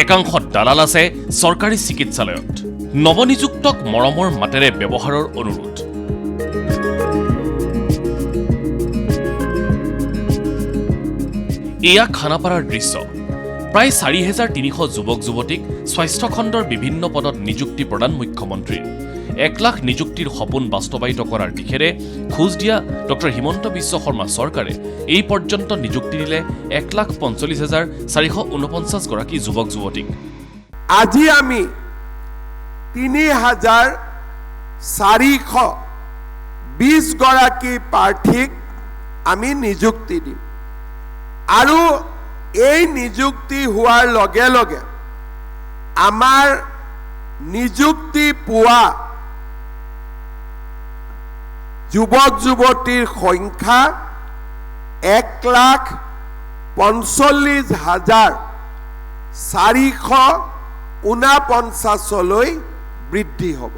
একাংশ দালাল আছে চৰকাৰী চিকিৎসালয়ত। নৱনিযুক্তক মৰমৰ মাতেৰে ব্যৱহাৰৰ অনুৰোধ। এয়া খানাপাৰাৰ দৃশ্য। প্ৰায় ৪,৩০০ যুৱক যুৱতীক স্বাস্থ্য খণ্ডৰ বিভিন্ন পদত নিযুক্তি প্ৰদান মুখ্যমন্ত্ৰীৰ। ১ লাখ নিযুক্তিৰ সপোন বাস্তৱায়িত কৰাৰ দিশেৰে খোজ দিয়া ডক্টৰ হিমন্ত বিশ্ব শৰ্মা চৰকাৰে এই পৰ্যন্ত নিযুক্তি দিলে ১,৪৫,৪৪৯ গৰাকী যুৱক যুৱতীক। আজি আমি ৩,৪২০ গৰাকী প্ৰাৰ্থীক আমি নিযুক্তি দিম আৰু এই নিযুক্তি হোৱাৰ লগে লগে আমাৰ নিযুক্তি পোৱা যুৱক যুৱতীৰ সংখ্যা ১,৪৫,৪৪৯ বৃদ্ধি হ'ব।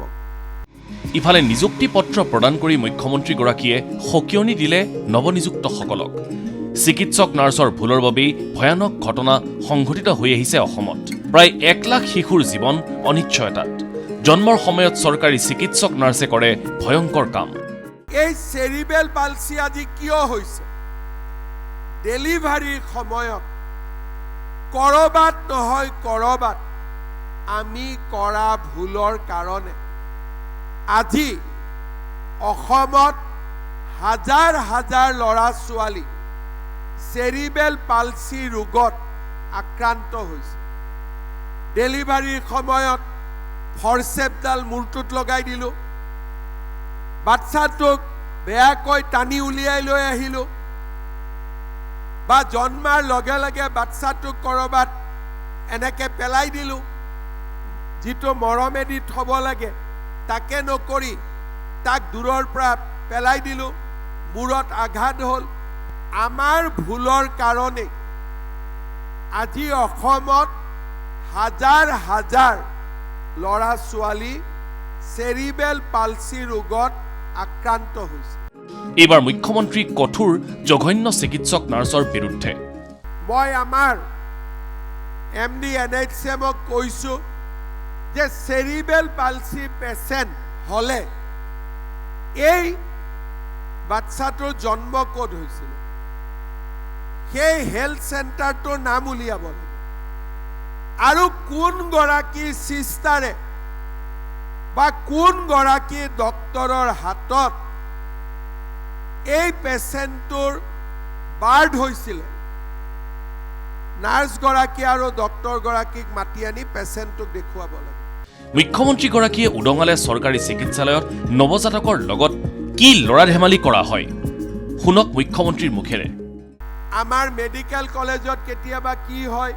ইফালে নিযুক্তি পত্ৰ প্ৰদান কৰি মুখ্যমন্ত্ৰীগৰাকীয়ে সকিয়নি দিলে নৱনিযুক্তসকলক। চিকিৎসক নাৰ্ছৰ ভুলৰ বাবেই ভয়ানক ঘটনা সংঘটিত হৈ আহিছে অসমত। প্ৰায় ১ লাখ শিশুৰ জীৱন অনিশ্চয়তাত। জন্মৰ সময়ত চৰকাৰী চিকিৎসক নাৰ্ছে কৰে ভয়ংকৰ কাম। এই চেৰিবেল পালচি আজি কিয় হৈছে? ডেলিভাৰীৰ সময়ত কৰবাত নহয় কৰবাত আমি কৰা ভুলৰ কাৰণে আজি অসমত হাজাৰ হাজাৰ ল'ৰা ছোৱালী চেৰিবেল পালচি ৰোগত আক্ৰান্ত হৈছে। ডেলিভাৰীৰ সময়ত ফৰচেপডাল মূৰটোত লগাই দিলোঁ, বাচ্চাটোক বেয়াকৈ টানি উলিয়াই লৈ আহিলোঁ, বা জন্মাৰ লগে লগে বাচ্চাটোক কৰবাত এনেকৈ পেলাই দিলোঁ। যিটো মৰমেদি থ'ব লাগে তাকে নকৰি তাক দূৰৰ পৰা পেলাই দিলোঁ, মূৰত আঘাত হ'ল। আমাৰ ভুলৰ কাৰণে আজি অসমত হাজাৰ হাজাৰ ল'ৰা ছোৱালী চেৰিবেল পালচি ৰোগত আক্ৰান্ত হৈছে। এইবাৰ মুখ্যমন্ত্ৰী কঠোৰ জঘন্য চিকিৎসক নাৰ্ছৰ বিৰুদ্ধে। মই আমাৰ MD NHMক কৈছোঁ যে চেৰিবেল পালচি পেচেণ্ট হ'লে এই বাচ্চাটোৰ জন্ম ক'ত হৈছিল সেই হেল্থ চেণ্টাৰটোৰ নাম উলিয়াব লাগে আৰু কোন গৰাকী চিষ্টাৰে বা কোন গৰাকী ডক্তৰৰ হাতত এই পেচেণ্টটোৰ বাৰ্ড হৈছিলে নাৰ্ছগৰাকী আৰু ডক্তৰগৰাকীক মাতি আনি পেচেণ্টটোক দেখুৱাব লাগে। মুখ্যমন্ত্ৰীগৰাকীয়ে উদঙালে চৰকাৰী চিকিৎসালয়ত নৱজাতকৰ লগত কি লৰা ধেমালি কৰা হয়। শুনক মুখ্যমন্ত্ৰীৰ মুখেৰে। আমাৰ মেডিকেল কলেজত কেতিয়াবা কি হয়,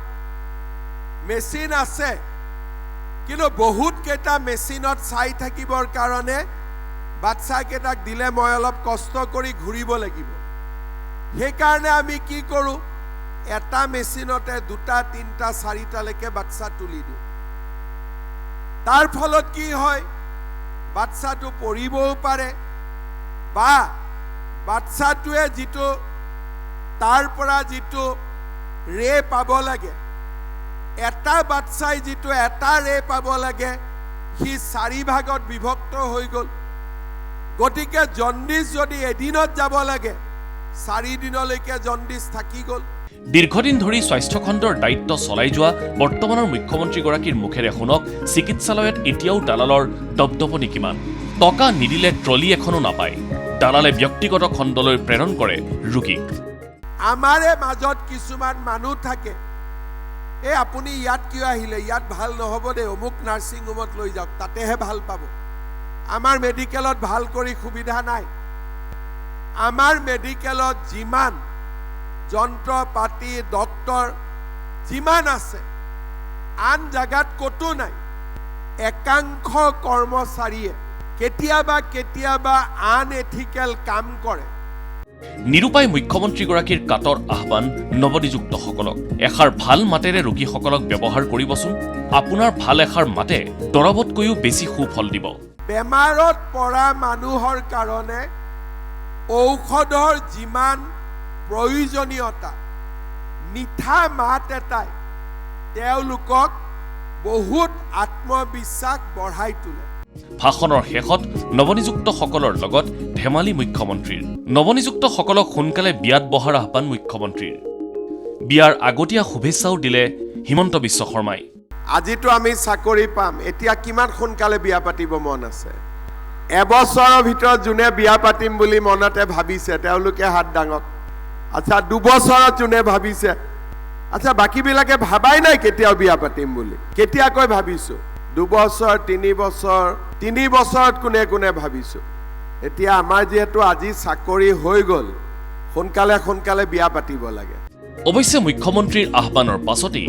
মেচিন আছে কিন্তু বহুত কেইটা মেচিনত চাই থাকিবৰ কাৰণে বাচ্চাকেইটাক দিলে মই অলপ কষ্ট কৰি ঘূৰিব লাগিব। সেইকাৰণে আমি কি কৰোঁ, এটা মেচিনতে 2টা 3টা 4টালৈকে বাচ্চা তুলি দিওঁ। তাৰ ফলত কি হয়, বাচ্চাটো পৰিবও পাৰে বা বাচ্চাটোৱে যিটো তাৰ পৰা যিটো ৰে পাব লাগে, এটা বাচ্চাই যিটো এটা ৰে পাব লাগে সি 4 ভাগত বিভক্ত হৈ গ'ল। গতিকে জণ্ডিছ যদি এদিনত যাব লাগে 4 দিনলৈকে জণ্ডিছ থাকি গ'ল। দীৰ্ঘদিন ধৰি স্বাস্থ্যখণ্ডৰ দায়িত্ব চলাই যোৱা বৰ্তমানৰ মুখ্যমন্ত্ৰীগৰাকীৰ মুখেৰে শুনক চিকিৎসালয়ত এতিয়াও দালালৰ দপদপনি কিমান। টকা নিদিলে ট্ৰলি এখনো নাপায়। দালালে ব্যক্তিগত খণ্ডলৈ প্ৰেৰণ কৰে ৰোগীক। আমাৰে মাজত কিছুমান মানুহ থাকে, এই আপুনি ইয়াত কিয় আহিলে, ইয়াত ভাল নহ'ব দে, অমুক নাৰ্ছিং হোমত লৈ যাওক, তাতেহে ভাল পাব। আমাৰ মেডিকেলত ভাল কৰি সুবিধা নাই। আমাৰ মেডিকেলত যিমান যন্ত্ৰ পাতি ডক্তৰ যিমান আছে আন জাগাত ক'তো নাই। একাংশ কৰ্মচাৰীয়ে কেতিয়াবা কেতিয়াবা আন এথিকেল কাম কৰে। নিৰূপায় মুখ্যমন্ত্ৰীগৰাকীৰ কাটৰ আহ্বান নৱনিযুক্তসকলক। এষাৰ ভাল মাতেৰে ৰোগীসকলক ব্যৱহাৰ কৰিবচোন। আপোনাৰ ভাল এষাৰ মাতে দৰৱতকৈও বেছি সুফল দিব। বেমাৰত পৰা মানুহৰ কাৰণে ঔষধৰ যিমান প্ৰয়োজনীয়তা, মিঠা মাত এটাই তেওঁলোকক বহুত আত্মবিশ্বাস বঢ়াই তোলে। ভাষণৰ শেষত নৱনিযুক্তসকলৰ লগত ধেমালি মুখ্যমন্ত্ৰীৰ। নৱনিযুক্তসকলক সোনকালে বিয়াত বহাৰ আহ্বান মুখ্যমন্ত্ৰীৰ। বিয়াৰ আগতীয়া শুভেচ্ছাও দিলে হিমন্ত বিশ্ব শৰ্মাই। আজিতো আমি চাকৰি পাম, এতিয়া কিমান সোনকালে বিয়া পাতিব মন আছে? এবছৰৰ ভিতৰত যোনে বিয়া পাতিম বুলি মনতে ভাবিছে তেওঁলোকে হাত দাঙক। আচ্ছা, 2 বছৰত যোনে ভাবিছে, আচ্ছা বাকীবিলাকে ভাবাই নাই কেতিয়াও বিয়া পাতিম বুলি। কেতিয়াকৈ ভাবিছো? 2 বছৰ, 3 বছৰ, 3 বছৰত কোনে কোনে ভাবিছো। এতিয়া আমাৰ যিহেতু আজি চাকৰি হৈ গ'ল, সোনকালে সোনকালে বিয়া পাতিব লাগে। অৱশ্যে মুখ্যমন্ত্ৰীৰ আহ্বানৰ পাছতেই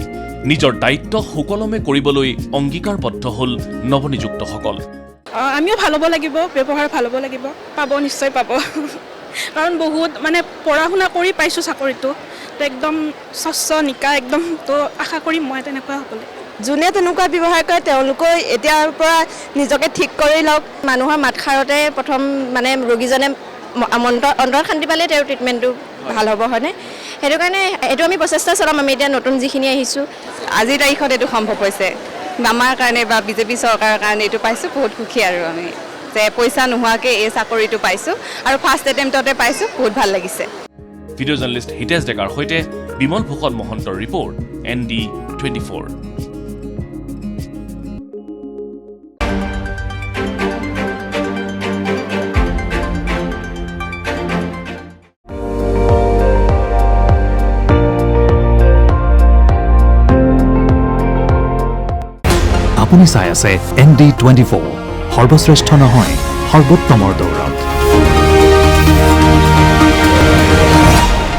নিজৰ দায়িত্ব সুকলমে কৰিবলৈ অংগীকাৰবদ্ধ হ'ল নৱনিযুক্তসকল। আমিও ভাল হ'ব লাগিব, ব্যৱহাৰ ভাল হ'ব লাগিব, পাব নিশ্চয় পাব। কাৰণ বহুত মানে পঢ়া শুনা কৰি পাইছোঁ চাকৰিটো, তো একদম স্বচ্ছ নিকা একদম, তো আশা কৰিম মই তেনেকুৱা হ'বলৈ। যোনে তেনেকুৱা ব্যৱহাৰ কৰে তেওঁলোকে এতিয়াৰ পৰা নিজকে ঠিক কৰি লওক। মানুহৰ মাতষাৰতে প্ৰথম মানে ৰোগীজনে অন্তৰত শান্তি পালে তেওঁৰ ট্ৰিটমেণ্টটো ভাল হ'ব, হয়নে? সেইটো কাৰণে এইটো আমি প্ৰচেষ্টা চলাম। আমি এতিয়া নতুন যিখিনি আহিছোঁ, আজিৰ তাৰিখত এইটো সম্ভৱ হৈছে আমাৰ কাৰণে বা বিজেপি চৰকাৰৰ কাৰণে। এইটো পাইছোঁ, বহুত সুখী আৰু আমি যে পইচা নোহোৱাকৈ এই চাকৰিটো পাইছোঁ আৰু ফাৰ্ষ্ট এটেম্পটতে পাইছোঁ, বহুত ভাল লাগিছে। ভিডিঅ' জাৰ্নেলিষ্ট হিতেশ ডেকাৰ সৈতে বিমল ভূষণ মহন্তৰ ৰিপৰ্ট, ND24। আপুনি চাই আছে ND24, সৰ্বশ্ৰেষ্ঠ নহয় সৰ্বোত্তমৰ দৌৰ।